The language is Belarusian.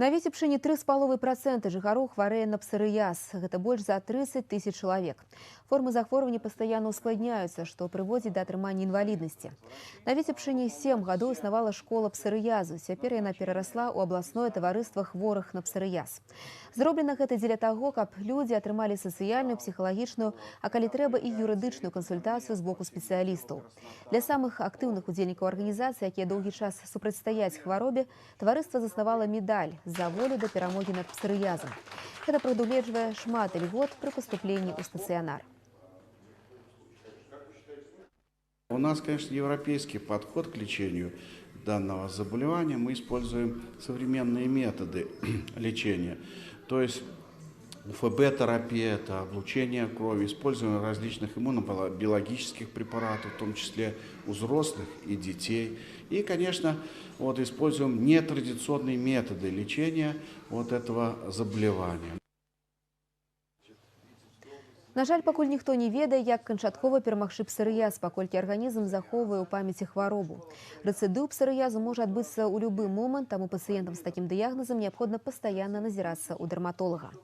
На Віцебшчыне 3,5% жыхароў хварэе на псарыяз. Гэта больш за 30 тысяч чалавек. Формы захворвання пастаянна ускладняюцца, што прыводзіць да атрымання інваліднасці. На Віцебшчыне 7 гадоў існавала школа псарыязу. Цяпер яна перарасла ў абласное таварыства хворых на псарыяз. Зроблена гэта дзеля таго, каб людзі атрымалі сацыяльную, псіхалагічную, а калі трэба і юрыдычную кансультацыю з боку спецыялістаў. Для самых актыўных удзельнікаў арганізацыі, якія доўгі час супрацьстаяць хваробе, таварыства заснавала медаль за волю до перамогі над псарыязам. Гэта прадугледжвае шмат льгот пры паступленні ў стацыянар. У нас, конечно, европейский подход к лечению данного заболевания. Мы используем современные методы лечения. То есть УФБ-терапия, это облучение крови, используем различных иммунобиологических препаратов, в том числе у взрослых и детей. И, конечно, используем нетрадиционные методы лечения этого заболевания. На жаль, пакуль ніхто не ведае, як канчаткова перамагчы псарыяз, паколькі арганізм захоўвае ў памяці хваробу. Рэцыдыў псарыязу можа адбыцца ў любы момант, таму пацыентам з такім дыягназам неабходна пастаянна назірацца ў дэрматолага.